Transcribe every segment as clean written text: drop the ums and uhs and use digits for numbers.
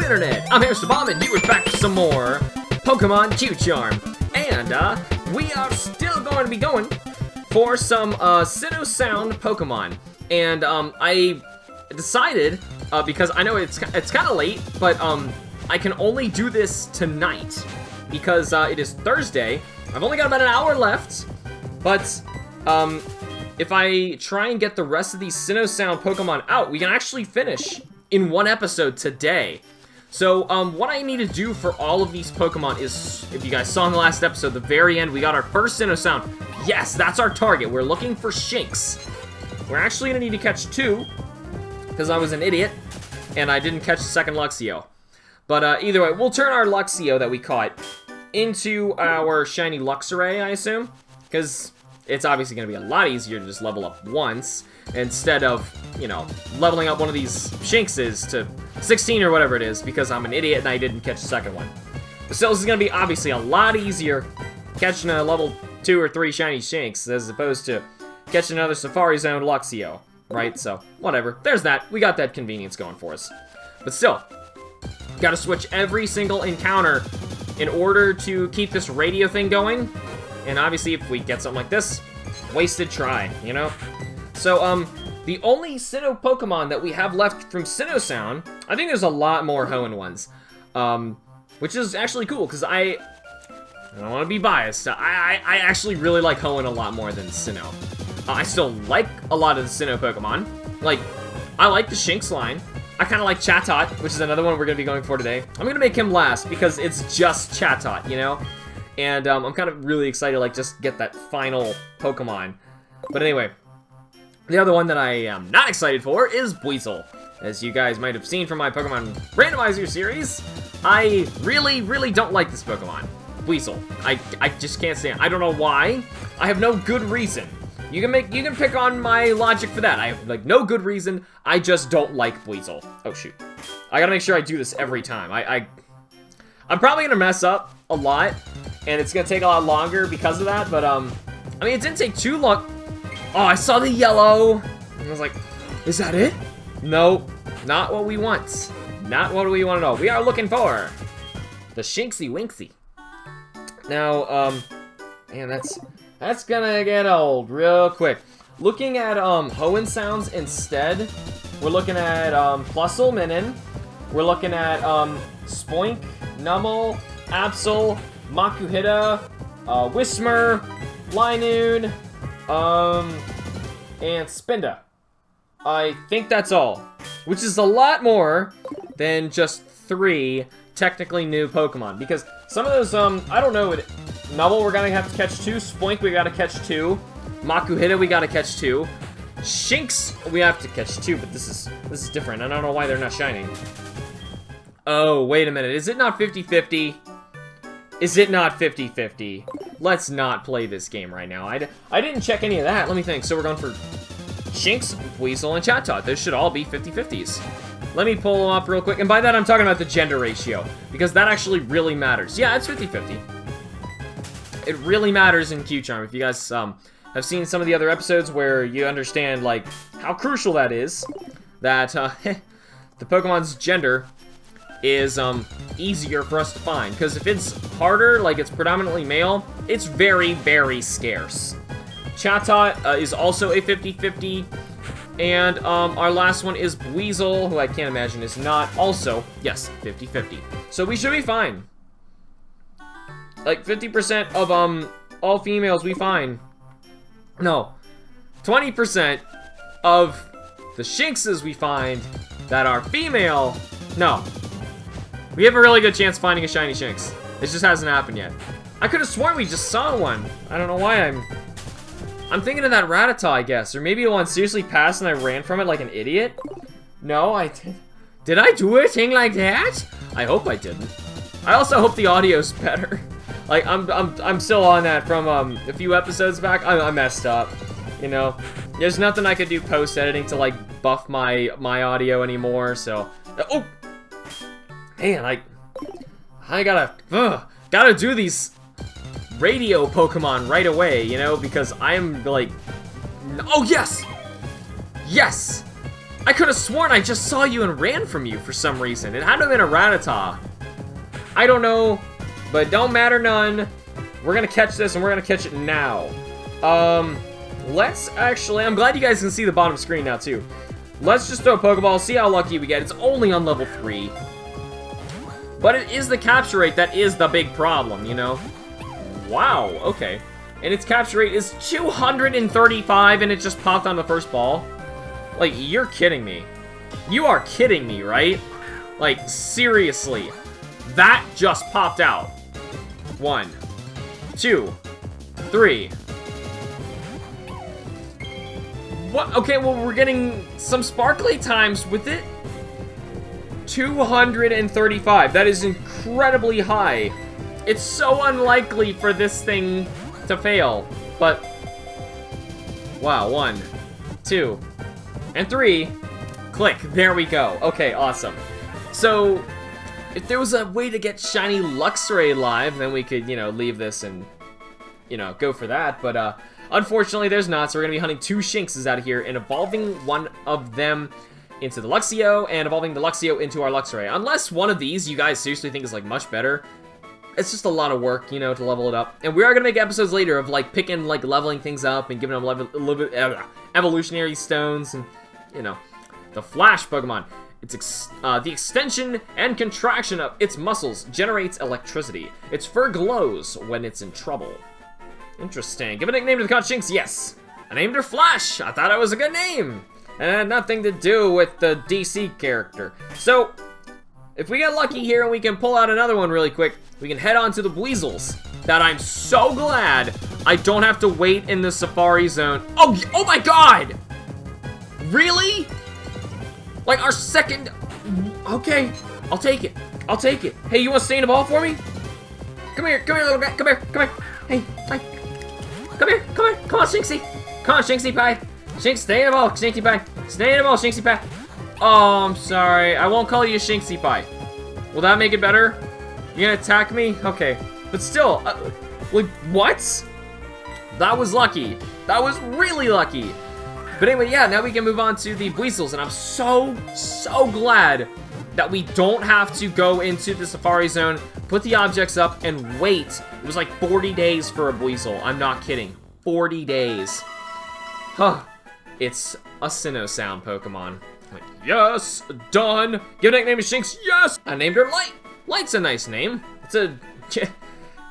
Internet! I'm HamsterBomb, and you are back for some more Pokemon Q-Charm. And, we are still going to be going for some, Sinnoh Sound Pokemon. And, I decided, because I know it's kind of late, but, I can only do this tonight. Because, it is Thursday. I've only got about an hour left. But, if I try and get the rest of these Sinnoh Sound Pokemon out, we can actually finish in one episode today. So, what I need to do for all of these Pokemon is, if you guys saw in the last episode, the very end, we got our first Sinnoh Sound. Yes, that's our target. We're looking for Shinx. We're actually going to need to catch two, because I was an idiot, and I didn't catch the second Luxio. But, either way, we'll turn our Luxio that we caught into our shiny Luxray, I assume, because it's obviously going to be a lot easier to just level up once, instead of, you know, leveling up one of these Shinxes to 16 or whatever it is, because I'm an idiot and I didn't catch the second one. But still, this is going to be obviously a lot easier catching a level 2 or 3 shiny Shinx, as opposed to catching another Safari Zone Luxio, right? So, whatever. There's that. We got that convenience going for us. But still, gotta switch every single encounter in order to keep this radio thing going. And obviously, if we get something like this, wasted try, you know? So, the only Sinnoh Pokemon that we have left from Sinnoh Sound, I think there's a lot more Hoenn ones, which is actually cool, because I don't want to be biased. I actually really like Hoenn a lot more than Sinnoh. I still like a lot of the Sinnoh Pokemon. Like, I like the Shinx line. I kind of like Chatot, which is another one we're going to be going for today. I'm going to make him last, because it's just Chatot, you know? And, I'm kind of really excited to, like, just get that final Pokemon. But anyway, the other one that I am not excited for is Buizel. As you guys might have seen from my Pokemon Randomizer series, I really, really don't like this Pokemon. Buizel. I just can't stand it. I don't know why. I have no good reason. You can pick on my logic for that. I have, like, no good reason. I just don't like Buizel. Oh, shoot. I gotta make sure I do this every time. I'm probably gonna mess up a lot, and it's gonna take a lot longer because of that, but, I mean, it didn't take too long. Oh, I saw the yellow, and I was like, is that it? No, not what we want. Not what we want at all. We are looking for the Shinxy Winxy. Now, man, that's gonna get old real quick. Looking at, Hoenn sounds instead, we're looking at, Plusle Minin, we're looking at, Spoink, Numel, Absol, Makuhita, Whismur, Linoon, and Spinda. I think that's all, which is a lot more than just 3 technically new Pokemon, because some of those, I don't know, Numel we're gonna have to catch 2, Spoink we gotta catch 2, Makuhita we gotta catch 2, Shinx we have to catch 2, but this is different. I don't know why they're not shining. Oh, wait a minute, is it not 50-50? Is it not 50-50? Let's not play this game right now. I didn't check any of that. Let me think. So we're going for Shinx, Buizel, and Chatot. Those should all be 50-50s. Let me pull them up real quick. And by that, I'm talking about the gender ratio, because that actually really matters. Yeah, it's 50-50. It really matters in Q-Charm. If you guys have seen some of the other episodes where you understand, like, how crucial that is, that the Pokemon's gender is easier for us to find, because if it's harder, like it's predominantly male, it's very, very scarce. Chatot is also a 50-50, and our last one is Buizel, who I can't imagine is not, also, yes, 50-50. So we should be fine. Like 50% of all females we find. No, 20% of the Shinxes we find that are female. No. We have a really good chance of finding a shiny Shinx. It just hasn't happened yet. I could have sworn we just saw one. I don't know why I'm thinking of that Rattata, I guess. Or maybe one seriously passed and I ran from it like an idiot. No, I did. Did I do a thing like that? I hope I didn't. I also hope the audio's better. Like, I'm still on that from a few episodes back. I messed up, you know. There's nothing I could do post-editing to, like, buff my audio anymore, so... Oh! Man, I gotta do these radio Pokemon right away, you know, because I'm like, oh yes! Yes! I could have sworn I just saw you and ran from you for some reason. It had to have been a Rattata. I don't know, but don't matter none. We're gonna catch this, and we're gonna catch it now. Let's actually... I'm glad you guys can see the bottom screen now, too. Let's just throw a Pokeball, see how lucky we get. It's only on level 3. But it is the capture rate that is the big problem, you know? Wow, okay. And its capture rate is 235, and it just popped on the first ball. Like, you're kidding me. You are kidding me, right? Like, seriously. That just popped out. 1, 2, 3. What? Okay, well, we're getting some sparkly times with it. 235. That is incredibly high. It's so unlikely for this thing to fail. But, wow, 1, 2, and 3. Click. There we go. Okay, awesome. So, if there was a way to get shiny Luxray live, then we could, you know, leave this and, you know, go for that. But, unfortunately, there's not, so we're going to be hunting 2 Shinxes out of here and evolving one of them into the Luxio and evolving the Luxio into our Luxray. Unless one of these you guys seriously think is, like, much better. It's just a lot of work, you know, to level it up. And we are going to make episodes later of, like, picking, like, leveling things up and giving them a little bit evolutionary stones and, you know, the Flash Pokemon. It's the extension and contraction of its muscles generates electricity. Its fur glows when it's in trouble. Interesting. Give a nickname to the Con Shinx. Yes. I named her Flash. I thought it was a good name. And it had nothing to do with the DC character. So, if we get lucky here and we can pull out another one really quick, we can head on to the Buizels. That I'm so glad I don't have to wait in the Safari Zone. Oh my god! Really? Like our second... Okay, I'll take it. I'll take it. Hey, you want to stay in the ball for me? Come here, little guy. Come here. Hey, hi. Come here. Come on, Shinxie. Come on, Shinxie Pie. Shinx, stay in the ball, Shinxie Pie. Stay in the ball, Shinxie Pie. Oh, I'm sorry. I won't call you Shinxie Pie. Will that make it better? You're gonna attack me? Okay. But still, like, what? That was lucky. That was really lucky. But anyway, yeah, now we can move on to the Buizels, and I'm so glad that we don't have to go into the Safari Zone, put the objects up, and wait. It was like 40 days for a Buizel. I'm not kidding. 40 days. Huh. It's a Sinnoh sound Pokemon. Like, yes, done. Give a nickname to Shinx. Yes. I named her Light. Light's a nice name. It's a...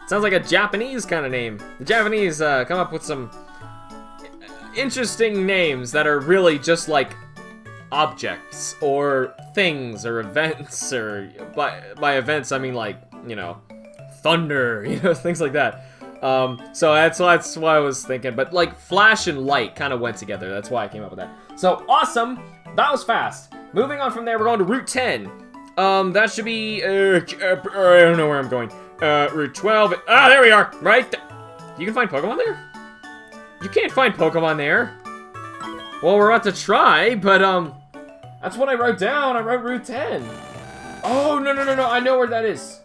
sounds like a Japanese kind of name. The Japanese come up with some interesting names that are really just like objects or things or events, or by events I mean, like, you know, thunder, you know, things like that. So that's why I was thinking, but like Flash and Light kind of went together. That's why I came up with that. So awesome, that was fast. Moving on from there, we're going to Route 10. That should be I don't know where I'm going. Route 12. Ah, there we are. Right. You can find Pokemon there? You can't find Pokemon there. Well, we're about to try, but that's what I wrote down. I wrote Route 10. Oh, no. I know where that is.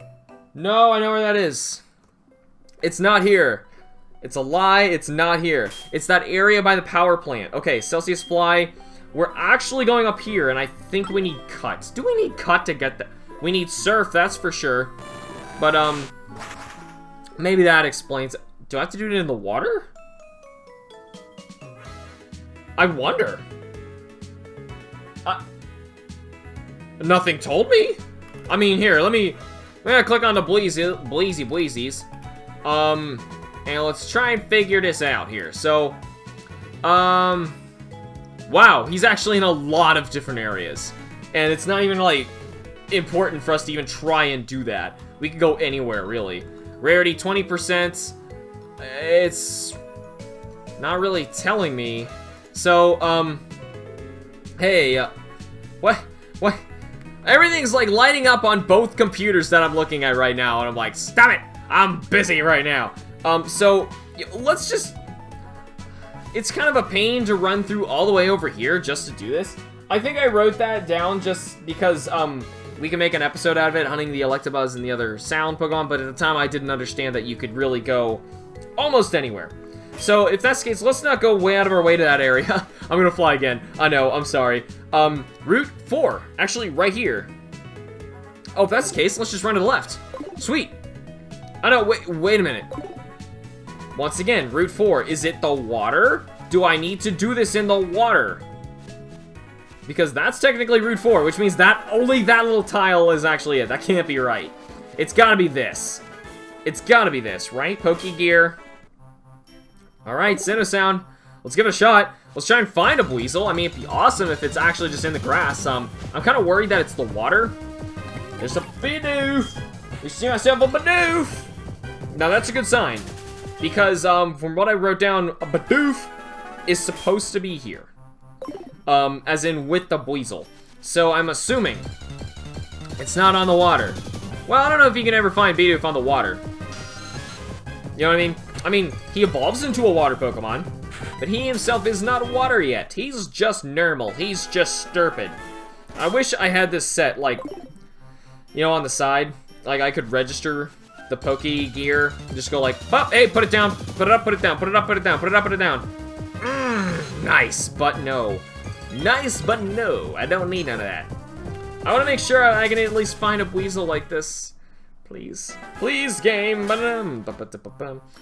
No, I know where that is. It's not here. It's a lie. It's not here. It's that area by the power plant. Okay, Celsius Fly. We're actually going up here, and I think we need Cut. Do we need Cut to get that? We need Surf, that's for sure. But, maybe that explains it. Do I have to do it in the water? I wonder. Nothing told me? I mean, here, I'm gonna click on the Bleezies. And let's try and figure this out here. So, wow, he's actually in a lot of different areas. And it's not even, like, important for us to even try and do that. We could go anywhere, really. Rarity, 20%. It's not really telling me. So, hey, what? Everything's, like, lighting up on both computers that I'm looking at right now, and I'm like, stop it! I'm busy right now. So, let's just... It's kind of a pain to run through all the way over here just to do this. I think I wrote that down just because, we can make an episode out of it, hunting the Electabuzz and the other sound Pokemon, but at the time I didn't understand that you could really go almost anywhere. So if that's the case, let's not go way out of our way to that area. I'm gonna fly again. I know, I'm sorry. Route 4, actually right here. Oh, if that's the case, let's just run to the left. Sweet. I know, wait a minute. Once again, Route 4, is it the water? Do I need to do this in the water? Because that's technically Route 4, which means that only that little tile is actually it. That can't be right. It's gotta be this. It's gotta be this, right? Pokegear. Alright, Sinnoh Sound. Let's give it a shot. Let's try and find a Buizel. I mean, it'd be awesome if it's actually just in the grass. I'm kind of worried that it's the water. There's a Bidoof. You see myself a Bidoof. Now, that's a good sign. Because, from what I wrote down, a Bidoof is supposed to be here. As in with the Buizel. So, I'm assuming it's not on the water. Well, I don't know if you can ever find Bidoof on the water. You know what I mean? I mean, he evolves into a water Pokemon, but he himself is not water yet. He's just normal. He's just stupid. I wish I had this set, like, you know, on the side. Like, I could register the Pokegear. Just go like, oh, hey, put it down. Put it up, put it down. Put it up, put it down. Put it up, put it down. Nice, but no. Nice, but no. I don't need none of that. I want to make sure I can at least find a Buizel like this. Please. Please, game.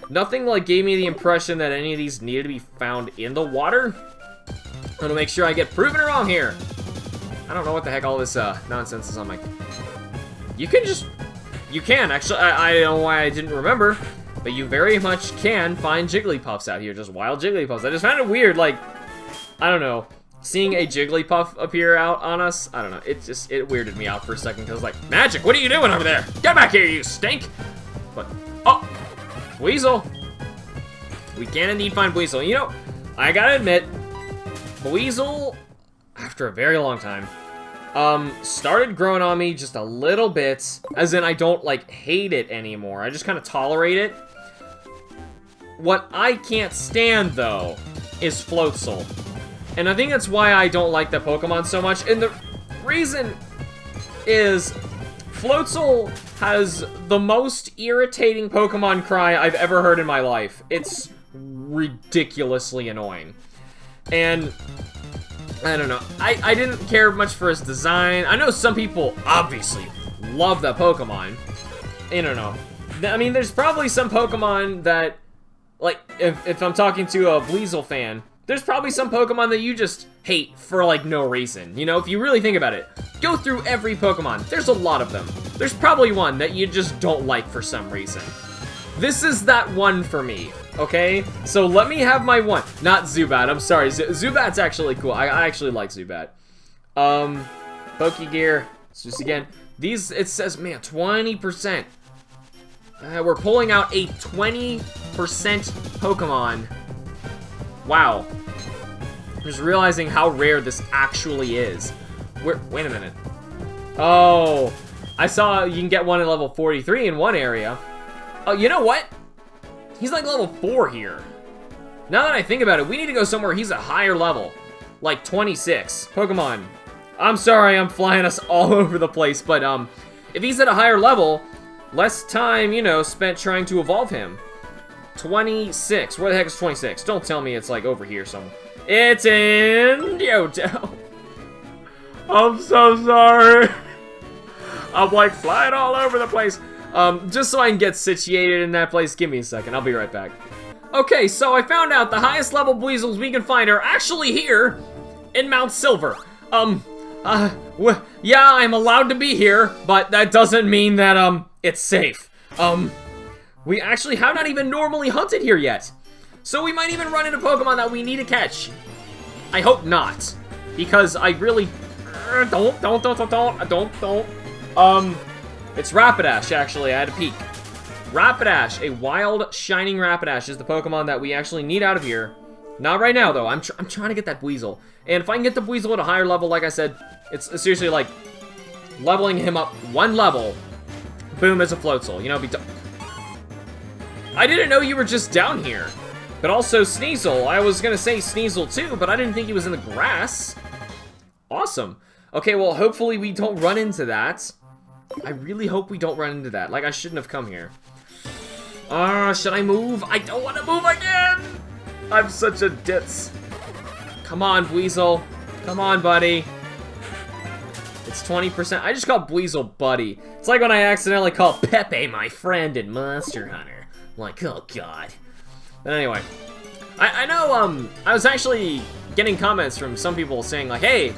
Nothing, like, gave me the impression that any of these needed to be found in the water. I want to make sure I get proven wrong here. I don't know what the heck all this nonsense is on my... You can just... You can, actually. I don't know why I didn't remember. But you very much can find Jigglypuffs out here. Just wild Jigglypuffs. I just found it weird, like... I don't know. Seeing a Jigglypuff appear out on us, I don't know, it weirded me out for a second, because like, Magic, what are you doing over there? Get back here, you stink! But, oh, Buizel. We can indeed find Buizel. You know, I gotta admit, Buizel, after a very long time, started growing on me just a little bit, as in I don't, like, hate it anymore. I just kind of tolerate it. What I can't stand, though, is Floatzel. And I think that's why I don't like that Pokemon so much. And the reason is Floatzel has the most irritating Pokemon cry I've ever heard in my life. It's ridiculously annoying. And I don't know. I didn't care much for his design. I know some people obviously love that Pokemon. I don't know. I mean, there's probably some Pokemon that, like, if I'm talking to a Buizel fan, there's probably some Pokemon that you just hate for, like, no reason. You know, if you really think about it, go through every Pokemon. There's a lot of them. There's probably one that you just don't like for some reason. This is that one for me, okay? So let me have my one. Not Zubat, I'm sorry. Zubat's actually cool. I actually like Zubat. Pokegear. Just again, these, it says, man, 20%. We're pulling out a 20% Pokemon. Wow. I'm just realizing how rare this actually is. Wait a minute. Oh, I saw you can get one at level 43 in one area. Oh, you know what? He's like level 4 here. Now that I think about it, we need to go somewhere he's a higher level. Like 26. Pokemon. I'm sorry, I'm flying us all over the place, but if he's at a higher level, less time, you know, spent trying to evolve him. 26. Where the heck is 26? Don't tell me it's like over here somewhere. It's in Johto. I'm so sorry. I'm like flying all over the place. Just so I can get situated in that place. Give me a second. I'll be right back. Okay, so I found out the highest level Buizels we can find are actually here in Mount Silver. Yeah, I'm allowed to be here, but that doesn't mean that, it's safe. We actually have not even normally hunted here yet. So we might even run into Pokemon that we need to catch. I hope not. Because I really... Don't. It's Rapidash, actually. I had to peek. Rapidash, a wild, shining Rapidash is the Pokemon that we actually need out of here. Not right now, though. I'm trying to get that Buizel. And if I can get the Buizel at a higher level, like I said, it's seriously like leveling him up one level. Boom, as a Floatzel. You know, I didn't know you were just down here. But also Sneasel. I was gonna say Sneasel too, but I didn't think he was in the grass. Awesome. Okay, well, hopefully we don't run into that. I really hope we don't run into that. Like, I shouldn't have come here. Should I move? I don't want to move again! I'm such a ditz. Come on, Buizel. Come on, buddy. It's 20%. I just called Buizel buddy. It's like when I accidentally called Pepe my friend in Monster Hunter. I'm like, oh god. But anyway, I know I was actually getting comments from some people saying like, hey,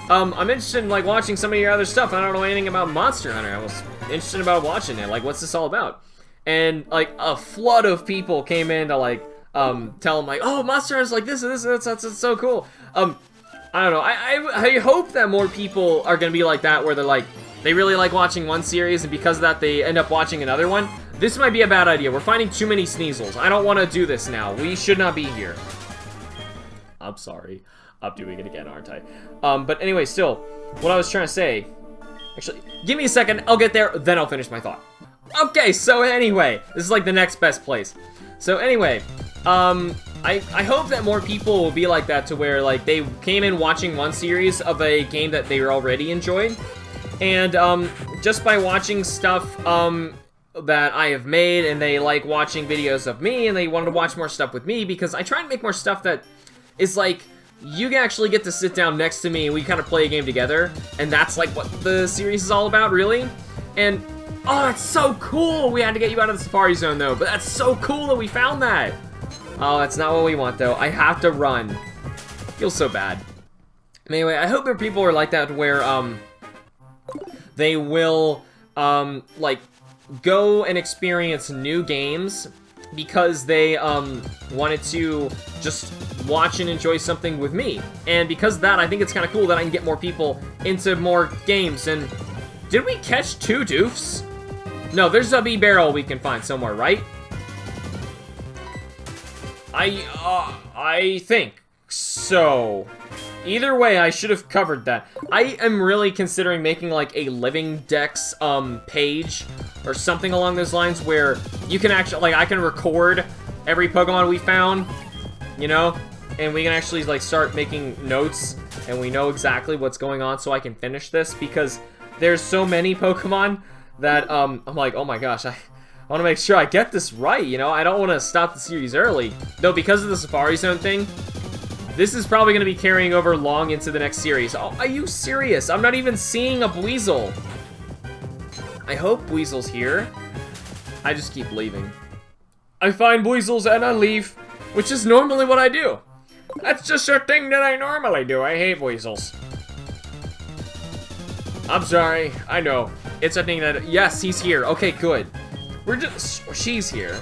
I'm interested in like watching some of your other stuff. I don't know anything about Monster Hunter. I was interested about watching it. Like, what's this all about? And like a flood of people came in to like tell them like, oh, Monster Hunter's like this and this and that's so cool. I don't know. I hope that more people are gonna be like that, where they're like, they really like watching one series, and because of that, they end up watching another one. This might be a bad idea. We're finding too many Sneasels. I don't want to do this now. We should not be here. I'm sorry. I'm doing it again, aren't I? But anyway, still, what I was trying to say. Actually, give me a second. I'll get there. Then I'll finish my thought. Okay. So anyway, this is like the next best place. So anyway, I hope that more people will be like that, to where like they came in watching one series of a game that they already enjoyed, and just by watching stuff that I have made, and they like watching videos of me, and they wanted to watch more stuff with me, because I try and make more stuff that is like, you actually get to sit down next to me and we kind of play a game together, and that's like what the series is all about, really. And oh, that's so cool. We had to get you out of the Safari Zone though, but that's so cool that we found that. Oh, that's not what we want though. I have to run. Feels so bad. Anyway, I hope there are people who are like that, where they will like go and experience new games because they wanted to just watch and enjoy something with me. And because of that, I think it's kind of cool that I can get more people into more games. And did we catch 2 doofs? No, there's a B-barrel we can find somewhere, right? I think so. Either way, I should have covered that. I am really considering making like a Living Dex page or something along those lines, where you can actually, like, I can record every Pokemon we found, you know, and we can actually like start making notes, and we know exactly what's going on, so I can finish this, because there's so many Pokemon that I'm like, oh my gosh, I want to make sure I get this right, you know. I don't want to stop the series early, though, because of the Safari Zone thing. This is probably going to be carrying over long into the next series. Oh, are you serious? I'm not even seeing a Buizel. I hope Buizel's here. I just keep leaving. I find Buizels and I leave, which is normally what I do. That's just a thing that I normally do. I hate Buizels. I'm sorry. I know. It's a thing that... Yes, he's here. Okay, good. She's here.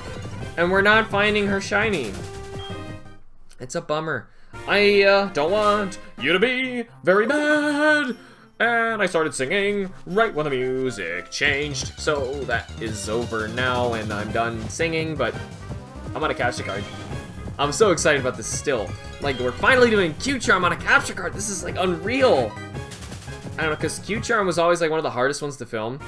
And we're not finding her shiny. It's a bummer. I don't want you to be very bad. And I started singing right when the music changed. So that is over now, and I'm done singing, but I'm on a capture card. I'm so excited about this still. Like, we're finally doing Q-Charm on a capture card. This is like unreal. I don't know, because Q-Charm was always like one of the hardest ones to film.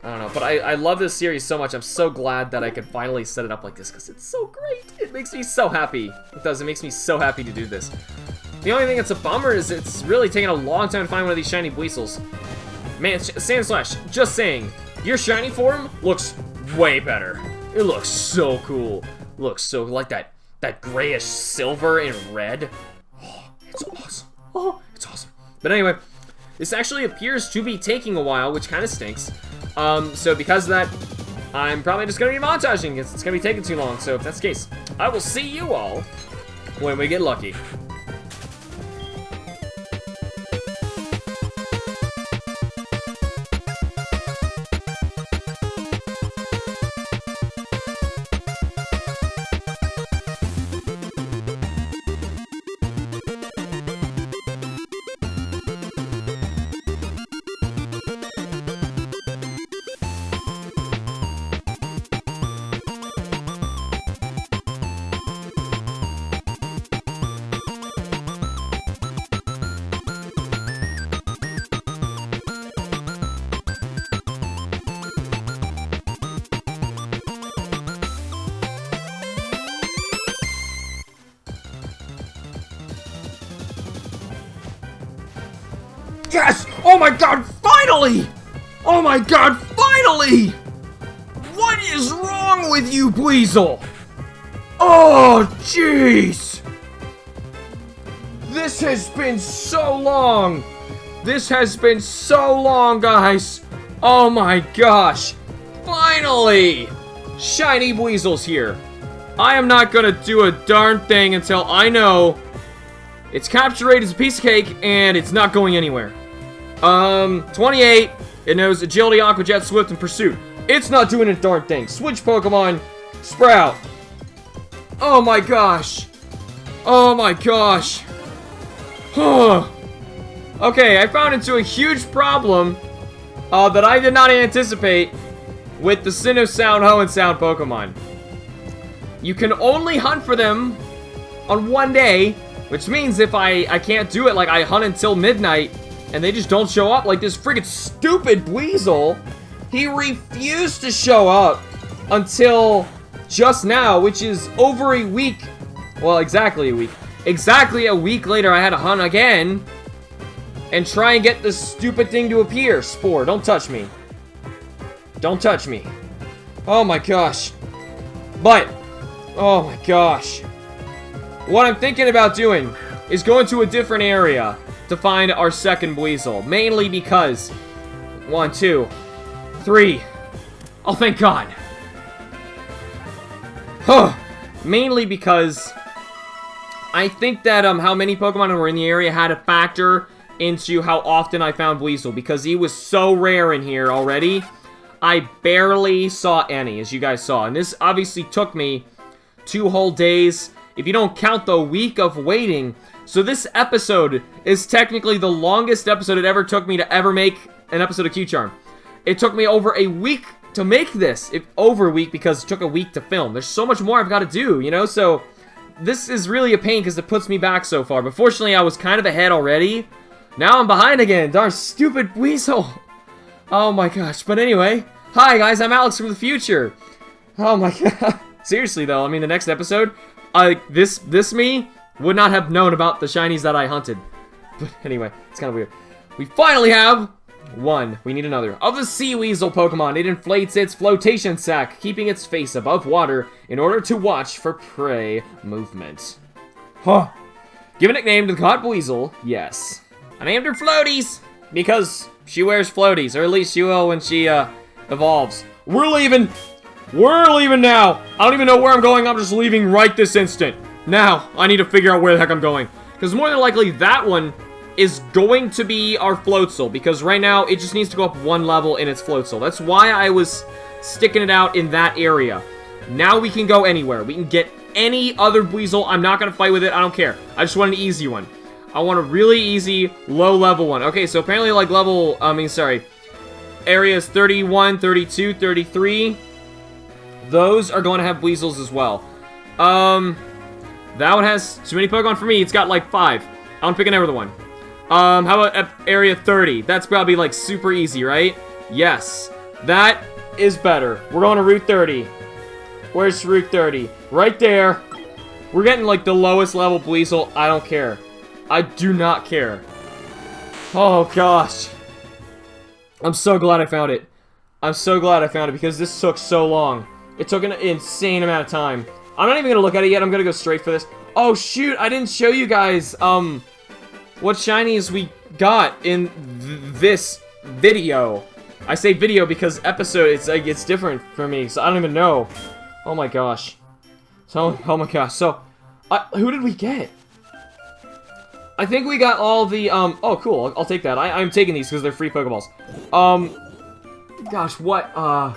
I don't know, but I love this series so much. I'm so glad that I could finally set it up like this, because it's so great. It makes me so happy. It does. It makes me so happy to do this. The only thing that's a bummer is it's really taking a long time to find one of these shiny Buizels. Man, Sandslash, just saying, your shiny form looks way better. It looks so cool. It looks so, like that grayish silver and red. Oh, it's awesome. Oh, it's awesome. But anyway, this actually appears to be taking a while, which kind of stinks. So because of that, I'm probably just going to be montaging, because it's going to be taking too long. So if that's the case, I will see you all when we get lucky. Yes! Oh my god, finally! Oh my god, finally! What is wrong with you, Buizel? Oh, jeez! This has been so long! This has been so long, guys! Oh my gosh! Finally! Shiny Buizel's here. I am not gonna do a darn thing until I know its capture rate is a piece of cake and it's not going anywhere. 28. It knows Agility, Aqua Jet, Swift, and Pursuit. It's not doing a darn thing. Switch Pokemon. Sprout. Oh my gosh. Oh my gosh. Okay, I found into a huge problem that I did not anticipate with the Sinnoh Sound, Ho, and Sound Pokemon. You can only hunt for them on one day, which means if I can't do it, like I hunt until midnight, and they just don't show up, like this freaking stupid Buizel, he refused to show up until just now, which is over a week. Well, exactly a week. Exactly a week later, I had to hunt again and try and get this stupid thing to appear. Spore, don't touch me. Don't touch me. Oh my gosh. But, oh my gosh. What I'm thinking about doing is going to a different area to find our second Buizel. Mainly because, 1, 2, 3. Oh, thank God. Huh. Mainly because I think that how many Pokemon were in the area had a factor into how often I found Buizel, because he was so rare in here already. I barely saw any, as you guys saw, and this obviously took me 2 whole days, if you don't count the week of waiting. So this episode is technically the longest episode it ever took me to ever make an episode of Q-Charm. It took me over a week to make this. Over a week because it took a week to film. There's so much more I've got to do, you know? So this is really a pain because it puts me back so far. But fortunately, I was kind of ahead already. Now I'm behind again. Darn stupid Buizel. Oh my gosh. But anyway, hi guys, I'm Alex from the future. Oh my god. Seriously though, I mean the next episode, this me would not have known about the shinies that I hunted. But anyway, it's kind of weird. We finally have one. We need another. Of the Sea Weasel Pokemon, it inflates its flotation sac, keeping its face above water in order to watch for prey movement. Huh. Give a nickname to the caught Buizel. Yes. I named her Floaties because she wears floaties, or at least she will when she evolves. We're leaving. We're leaving now. I don't even know where I'm going. I'm just leaving right this instant. Now, I need to figure out where the heck I'm going. Because more than likely, that one is going to be our Floatzel. Because right now, it just needs to go up 1 level in its Floatzel. That's why I was sticking it out in that area. Now we can go anywhere. We can get any other Buizel. I'm not going to fight with it. I don't care. I just want an easy one. I want a really easy, low-level one. Okay, so apparently, like, areas 31, 32, 33... those are going to have Buizels as well. That one has too many Pokemon for me. It's got like 5. I'm picking another one. How about area 30? That's probably like super easy, right? Yes. That is better. We're going to Route 30. Where's Route 30? Right there. We're getting like the lowest level Buizel. I don't care. I do not care. Oh gosh. I'm so glad I found it. I'm so glad I found it because this took so long. It took an insane amount of time. I'm not even gonna look at it yet. I'm gonna go straight for this. Oh shoot! I didn't show you guys what shinies we got in this video. I say video because episode it's different for me, so I don't even know. Oh my gosh. So oh my gosh. So who did we get? I think we got all the oh cool. I'll take that. I'm taking these because they're free Pokeballs. Gosh, what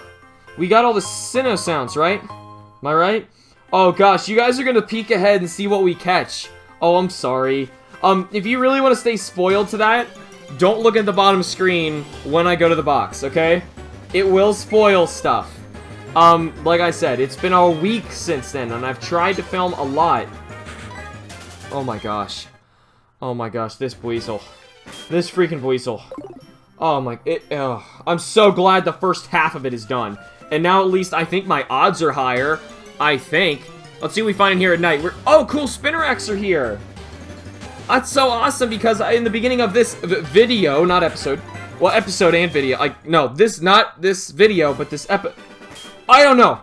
we got all the Sinnoh sounds, right? Am I right? Oh gosh, you guys are gonna peek ahead and see what we catch. Oh, I'm sorry. If you really want to stay spoiled to that, don't look at the bottom screen when I go to the box, okay? It will spoil stuff. Like I said, it's been a week since then, and I've tried to film a lot. Oh my gosh. Oh my gosh, this Buizel. This freaking Buizel. Oh my, I'm so glad the first half of it is done. And now at least I think my odds are higher. I think. Let's see what we find in here at night. Oh, cool, Spinaraks are here. That's so awesome because in the beginning of this video, not episode. Well, episode and video. Like, no, not this video, but this I don't know.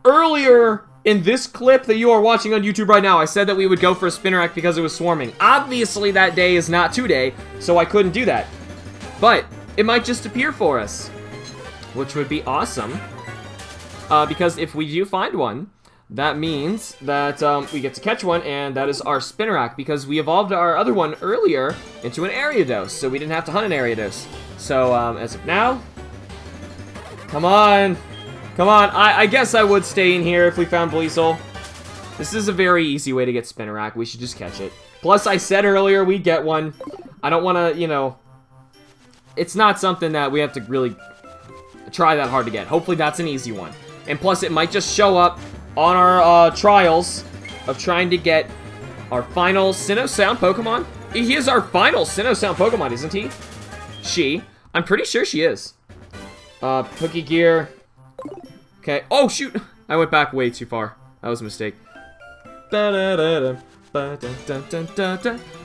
Earlier In this clip that you are watching on YouTube right now, I said that we would go for a Spinarak because it was swarming. Obviously, that day is not today, so I couldn't do that. But it might just appear for us, which would be awesome. Because if we do find one, that means that we get to catch one, and that is our Spinarak, because we evolved our other one earlier into an Ariados, so we didn't have to hunt an Ariados. So, as of now, come on. Come on, I guess I would stay in here if we found Buizel. This is a very easy way to get Spinarak. We should just catch it. Plus, I said earlier we'd get one. I don't want to, you know... It's not something that we have to really try that hard to get. Hopefully that's an easy one. And plus, it might just show up on our trials of trying to get our final Sinnoh Sound Pokemon. He is our final Sinnoh Sound Pokemon, isn't he? She. I'm pretty sure she is. Pokegear... Okay. Oh, shoot! I went back way too far. That was a mistake.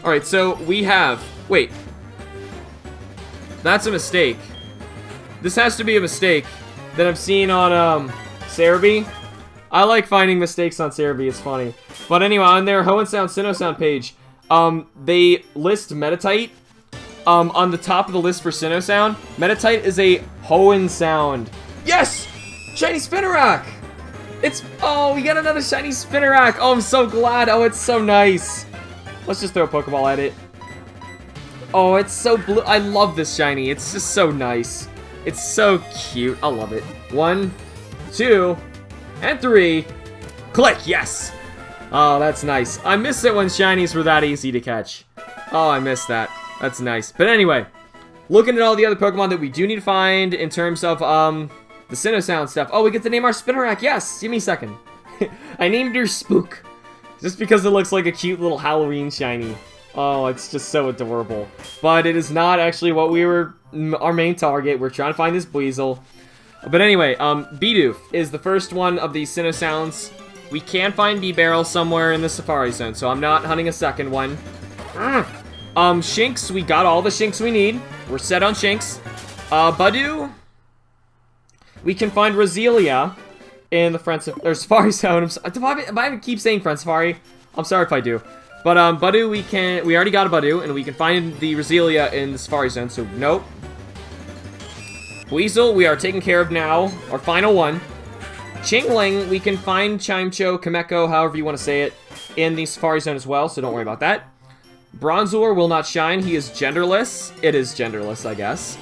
Alright, so we have... Wait. That's a mistake. This has to be a mistake that I've seen on, Cerebi. I like finding mistakes on Cerebi. It's funny. But anyway, on their Hoenn Sinnoh Sound page, they list Metatite. On the top of the list for Sinnoh Sound, Metatite is a Hoenn sound. Yes! Shiny Spinarak! Oh, we got another shiny Spinarak! Oh, I'm so glad! Oh, it's so nice! Let's just throw a Pokeball at it. Oh, it's so blue. I love this shiny. It's just so nice. It's so cute. I love it. 1, 2, and 3. Click! Yes! Oh, that's nice. I miss it when shinies were that easy to catch. Oh, I miss that. That's nice. But anyway, looking at all the other Pokemon that we do need to find in terms of, the Sinnoh Sound stuff. Oh, we get to name our Spinarak. Yes, give me a second. I named her Spook. Just because it looks like a cute little Halloween shiny. Oh, it's just so adorable. But it is not actually what we were, our main target. We're trying to find this Buizel. But anyway, Bidoof is the first one of these Sinnoh Sounds. We can find B-Barrel somewhere in the Safari Zone, so I'm not hunting a second one. Shinx, we got all the Shinx we need. We're set on Shinx. Budew... We can find Roselia in the Safari Zone. If I keep saying Friend Safari, I'm sorry if I do. But Budew, we already got a Budew, and we can find the Roselia in the Safari Zone, so nope. Buizel, we are taking care of now, our final one. Chingling, we can find Chimecho, Kameko, however you want to say it, in the Safari Zone as well, so don't worry about that. Bronzor will not shine, he is genderless. It is genderless, I guess.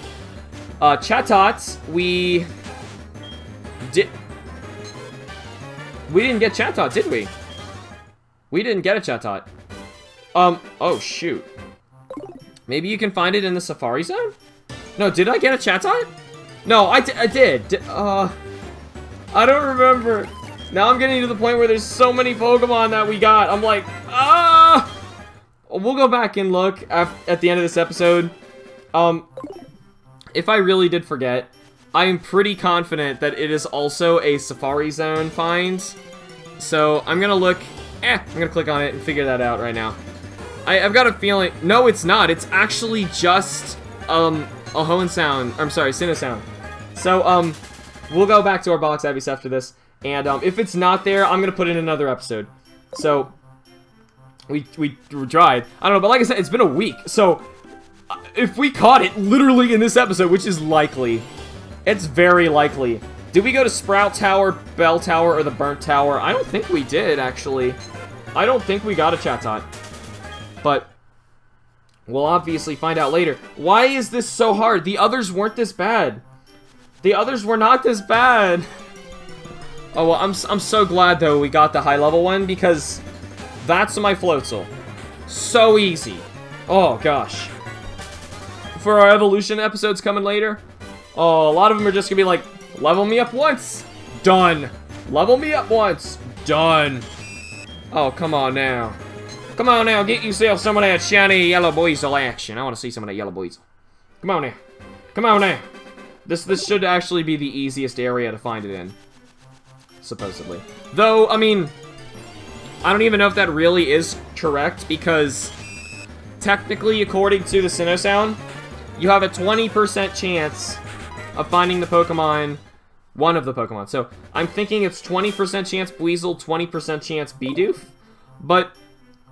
Chatot, we didn't get Chatot, did we? We didn't get a Chatot. Oh shoot. Maybe you can find it in the Safari Zone? No, did I get a Chatot? No, I did. I don't remember. Now I'm getting to the point where there's so many Pokemon that we got. I'm like, We'll go back and look at the end of this episode. If I really did forget, I am pretty confident that it is also a Safari Zone find. So I'm gonna look. I'm gonna click on it and figure that out right now. I've got a feeling. No, it's not. It's actually just a Hoenn Sound. I'm sorry, Sinnoh Sound. So we'll go back to our box Abby's after this, and if it's not there, I'm gonna put it in another episode. So we tried. I don't know, but like I said, it's been a week. So if we caught it literally in this episode, which is likely. It's very likely. Did we go to Sprout Tower, Bell Tower, or the Burnt Tower? I don't think we did, actually. I don't think we got a Chatot. But we'll obviously find out later. Why is this so hard? The others weren't this bad. The others were not this bad. Oh, well, I'm so glad, though, we got the high-level one, because that's my Floatzel. So easy. Oh, gosh. For our evolution episodes coming later, oh, a lot of them are just gonna be like, level me up once. Done. Level me up once. Done. Oh, come on now. Come on now, get yourself some of that shiny yellow Buizel action. I want to see some of that yellow Buizel. Come on now. Come on now. This should actually be the easiest area to find it in. Supposedly. Though, I mean, I don't even know if that really is correct, because technically, according to the Sinnoh Sound, you have a 20% chance of finding the Pokemon One of the Pokemon. So I'm thinking it's 20% chance Buizel, 20% chance Bidoof. But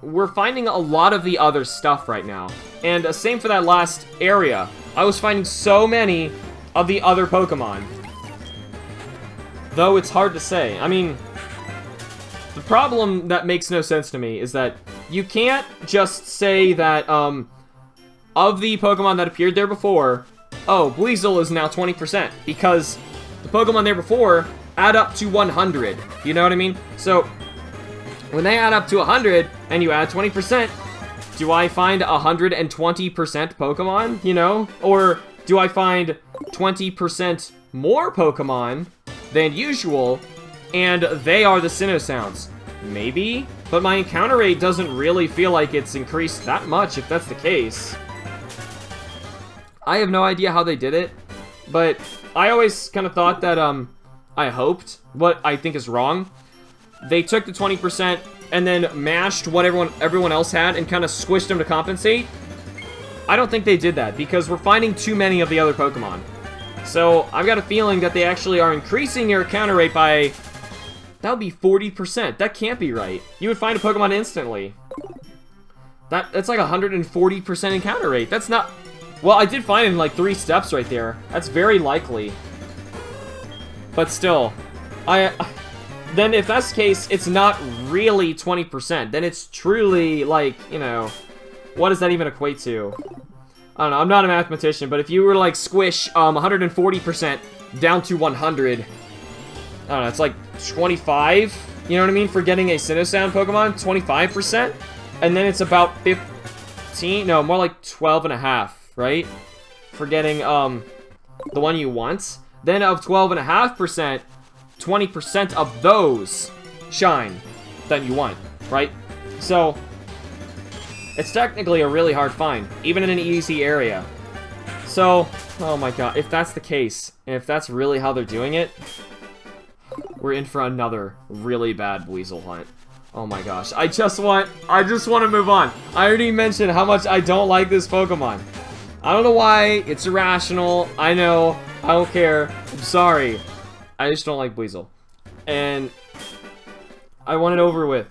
we're finding a lot of the other stuff right now. And same for that last area. I was finding so many of the other Pokemon. Though it's hard to say. I mean, the problem that makes no sense to me is that you can't just say that, of the Pokemon that appeared there before, oh, Buizel is now 20%, because the Pokemon there before add up to 100. You know what I mean? So, when they add up to 100, and you add 20%, do I find 120% Pokemon, you know? Or do I find 20% more Pokemon than usual, and they are the Sinnoh sounds? Maybe? But my encounter rate doesn't really feel like it's increased that much, if that's the case. I have no idea how they did it, but I always kind of thought that, I hoped, what I think is wrong, they took the 20% and then mashed what everyone else had and kind of squished them to compensate. I don't think they did that, because we're finding too many of the other Pokemon. So, I've got a feeling that they actually are increasing your encounter rate by... That would be 40%. That can't be right. You would find a Pokemon instantly. That's like 140% encounter rate. That's not... Well, I did find it in like 3 steps right there. That's very likely. But still, then if that's the case, it's not really 20%. Then it's truly like, you know, what does that even equate to? I don't know, I'm not a mathematician, but if you were to like squish 140% down to 100, I don't know, it's like 25, you know what I mean, for getting a Sinnoh Sound Pokemon, 25%, and then it's about 15, no, more like 12.5, right, for getting the one you want. Then of 12.5%, 20% of those shine that you want, right? So, it's technically a really hard find, even in an easy area. So, oh my god, if that's the case, and if that's really how they're doing it, we're in for another really bad Buizel hunt. Oh my gosh, I just want to move on. I already mentioned how much I don't like this Pokemon. I don't know why, it's irrational, I know, I don't care, I'm sorry. I just don't like Buizel. And I want it over with.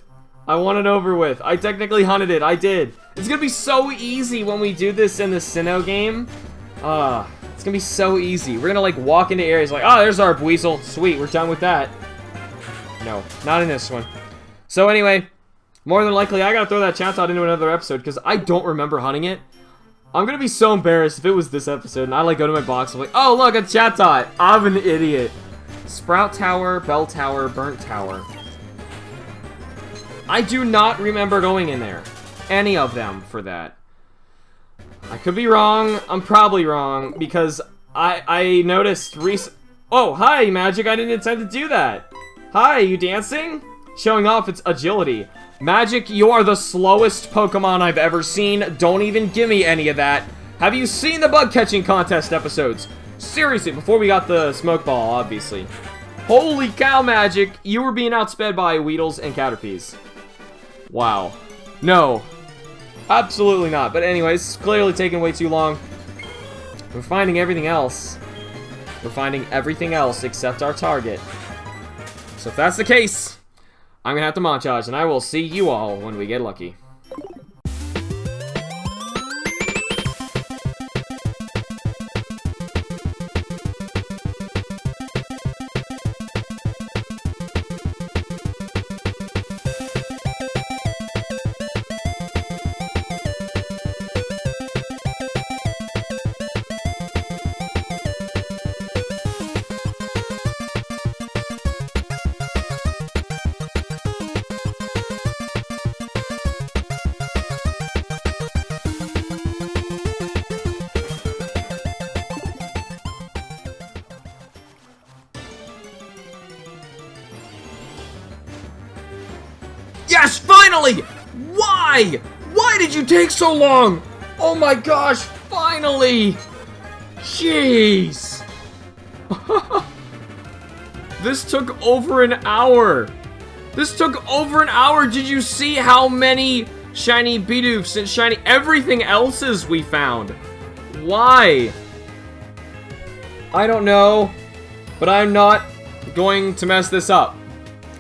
I want it over with. I technically hunted it, I did. It's gonna be so easy when we do this in the Sinnoh game. It's gonna be so easy. We're gonna like walk into areas like, oh, there's our Buizel. Sweet, we're done with that. No, not in this one. So anyway, more than likely, I gotta throw that Chatot into another episode because I don't remember hunting it. I'm gonna be so embarrassed if it was this episode and I like go to my box and I'm like, oh look, a Chatot. I'm an idiot. Sprout Tower, Bell Tower, Burnt Tower. I do not remember going in there. Any of them for that. I could be wrong. I'm probably wrong because I noticed Oh, hi, Magic. I didn't intend to do that. Hi, you dancing? Showing off its agility. Magic, you are the slowest Pokemon I've ever seen. Don't even give me any of that. Have you seen the bug catching contest episodes? Seriously, before we got the smoke ball, obviously. Holy cow, Magic. You were being outsped by Weedles and Caterpies. Wow. No. Absolutely not. But anyways, it's clearly taking way too long. We're finding everything else. We're finding everything else except our target. So if that's the case, I'm gonna have to montage, and I will see you all when we get lucky. Yes, finally! Why? Why did you take so long? Oh my gosh, finally! Jeez! This took over an hour. This took over an hour. Did you see how many shiny Bidoofs and shiny everything else's we found? Why? I don't know. but I'm not going to mess this up.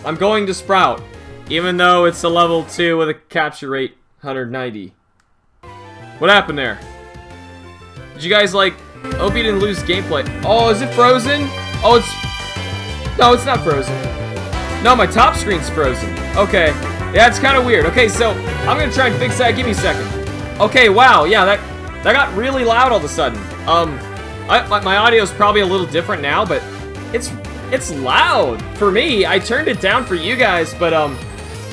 I'm going to Sprout, even though it's a level 2 with a capture rate 190. What happened there? Did you guys, like... Hope you didn't lose gameplay. Oh, is it frozen? Oh, it's... No, it's not frozen. No, my top screen's frozen. Okay. Yeah, it's kind of weird. Okay, so I'm going to try and fix that. Give me a second. Okay, wow. Yeah, that got really loud all of a sudden. My audio's probably a little different now, but it's loud for me. I turned it down for you guys, but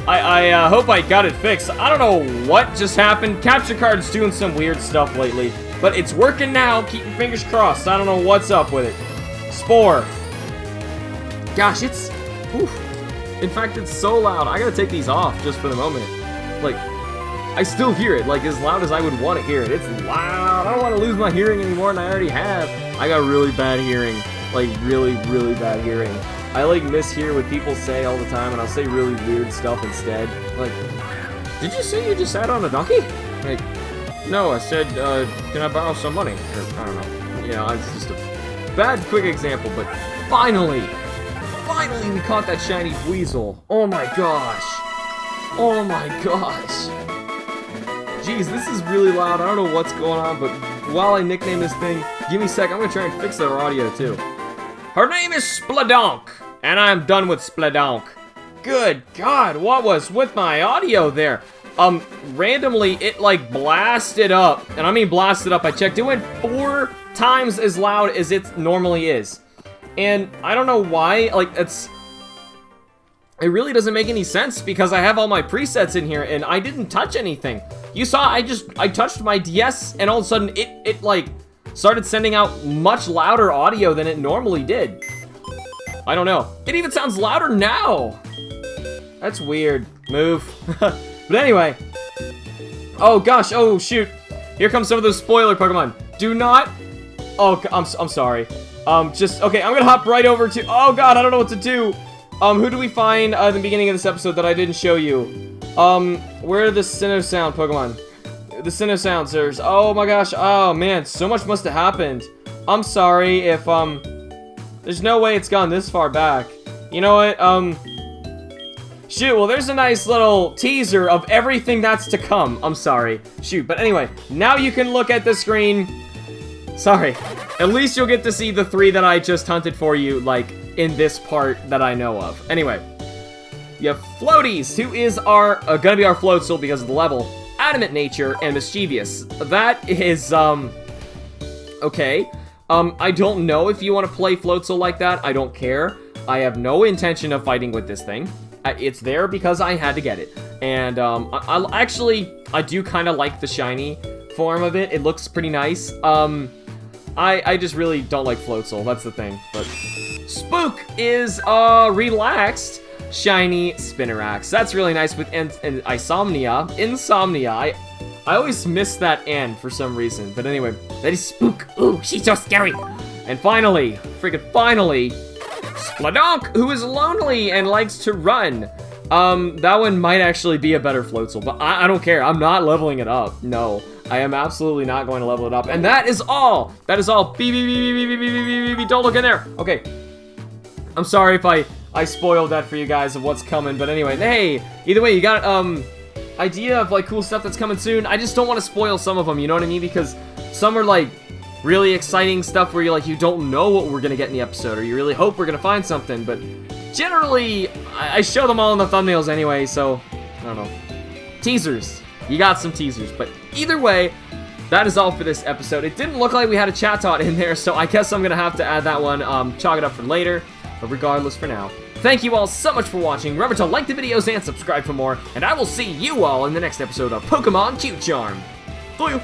I hope I got it fixed. I don't know what just happened. Capture card's doing some weird stuff lately, but it's working now. Keep your fingers crossed. I don't know what's up with it. Spore. Gosh, it's... Oof. In fact, it's so loud. I gotta take these off just for the moment. Like, I still hear it, like, as loud as I would want to hear it. It's loud. I don't want to lose my hearing anymore than I already have. I got really bad hearing. Like, really, really bad hearing. I, like, mishear what people say all the time, and I'll say really weird stuff instead. Like, did you say you just sat on a donkey? Like, no, I said, can I borrow some money? Or, I don't know. You know, it's just a bad, quick example, but finally, we caught that shiny Buizel. Oh my gosh. Oh my gosh. Jeez, this is really loud. I don't know what's going on, but while I nickname this thing, give me a sec. I'm gonna try and fix their audio too. Her name is Spladonk, and I'm done with Spladonk. Good God, what was with my audio there? Randomly, it like blasted up, and I mean blasted up. I checked, it went 4 times as loud as it normally is. And I don't know why, like, it really doesn't make any sense because I have all my presets in here and I didn't touch anything. You saw, I touched my DS and all of a sudden it like started sending out much louder audio than it normally did. I don't know. It even sounds louder now. That's weird. Move. But anyway. Oh gosh, oh shoot. Here comes some of those spoiler Pokemon. Do not. Oh, I'm sorry. Okay, I'm gonna hop right over to, oh god, I don't know what to do. Who do we find at the beginning of this episode that I didn't show you? Where are the Sinnoh Sound Pokemon? The Sinnoh Sound, sirs. Oh my gosh, oh man, so much must have happened. I'm sorry if, there's no way it's gone this far back. You know what, shoot, well there's a nice little teaser of everything that's to come. I'm sorry. Shoot, but anyway, now you can look at the screen. Sorry. At least you'll get to see the 3 that I just hunted for you, like, in this part that I know of. Anyway, you have Floaties, who is gonna be our Floatzel because of the level. Adamant Nature and Mischievous. That is, okay. I don't know if you want to play Floatzel like that. I don't care. I have no intention of fighting with this thing. It's there because I had to get it. And, I do kind of like the shiny form of it. It looks pretty nice. I just really don't like Floatzel, that's the thing, but... Spook is, relaxed, shiny Spinarak. So that's really nice with Insomnia. I always miss that N for some reason, but anyway, that is Spook. Ooh, she's so scary. And finally, freaking finally, Spladonk, who is lonely and likes to run. That one might actually be a better Floatzel, but I don't care. I'm not leveling it up. No, I am absolutely not going to level it up. And that is all. That is all. Don't look in there. Okay. I'm sorry if I spoiled that for you guys of what's coming, but anyway, hey, either way, you got idea of like cool stuff that's coming soon. I just don't want to spoil some of them, you know what I mean? Because some are like really exciting stuff where you don't know what we're gonna get in the episode, or you really hope we're gonna find something, but generally I show them all in the thumbnails anyway, so I don't know. Teasers. You got some teasers, but either way, that is all for this episode. It didn't look like we had a chat tot in there, so I guess I'm gonna have to add that one, chalk it up for later. But regardless, for now, thank you all so much for watching. Remember to like the videos and subscribe for more, and I will see you all in the next episode of Pokemon Q Charm. See you!